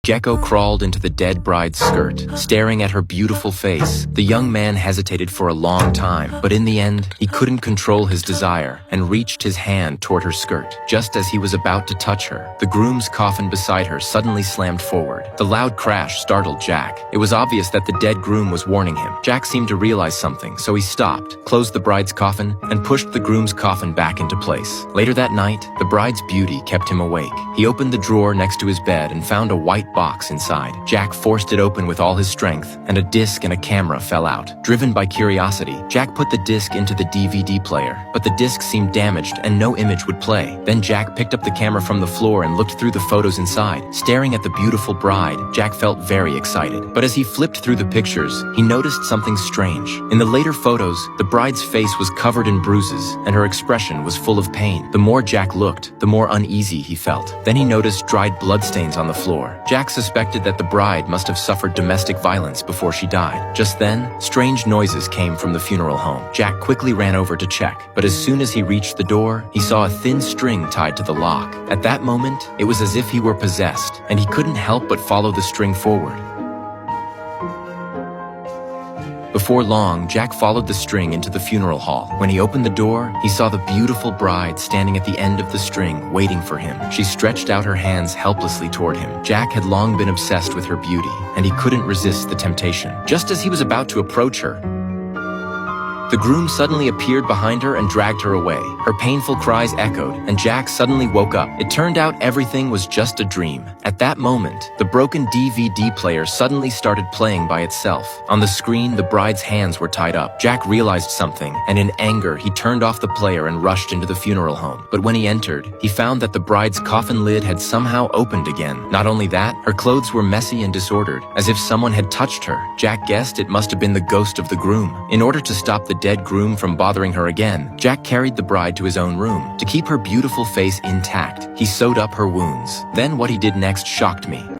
Gecko crawled into the dead bride's skirt, staring at her beautiful face. The young man hesitated for a long time, but in the end, he couldn't control his desire and reached his hand toward her skirt. Just as he was about to touch her, the groom's coffin beside her suddenly slammed forward. The loud crash startled Jack. It was obvious that the dead groom was warning him. Jack seemed to realize something, so he stopped, closed the bride's coffin, and pushed the groom's coffin back into place. Later that night, the bride's beauty kept him awake. He opened the drawer next to his bed and found a white box inside. Jack forced it open with all his strength, and a disc and a camera fell out. Driven by curiosity, Jack put the disc into the DVD player, but the disc seemed damaged and no image would play. Then Jack picked up the camera from the floor and looked through the photos inside. Staring at the beautiful bride, Jack felt very excited. But as he flipped through the pictures, he noticed something strange. In the later photos, the bride's face was covered in bruises, and her expression was full of pain. The more Jack looked, the more uneasy he felt. Then he noticed dried bloodstains on the floor. Jack suspected that the bride must have suffered domestic violence before she died. Just then, strange noises came from the funeral home. Jack quickly ran over to check, but as soon as he reached the door, he saw a thin string tied to the lock. At that moment, it was as if he were possessed, and he couldn't help but follow the string forward. Before long, Jack followed the string into the funeral hall. When he opened the door, he saw the beautiful bride standing at the end of the string, waiting for him. She stretched out her hands helplessly toward him. Jack had long been obsessed with her beauty, and he couldn't resist the temptation. Just as he was about to approach her, the groom suddenly appeared behind her and dragged her away. Her painful cries echoed, and Jack suddenly woke up. It turned out everything was just a dream. At that moment, the broken DVD player suddenly started playing by itself. On the screen, the bride's hands were tied up. Jack realized something, and in anger, he turned off the player and rushed into the funeral home. But when he entered, he found that the bride's coffin lid had somehow opened again. Not only that, her clothes were messy and disordered, as if someone had touched her. Jack guessed it must have been the ghost of the groom. In order to stop the dead groom from bothering her again, Jack carried the bride to his own room. To keep her beautiful face intact, he sewed up her wounds. Then what he did next shocked me.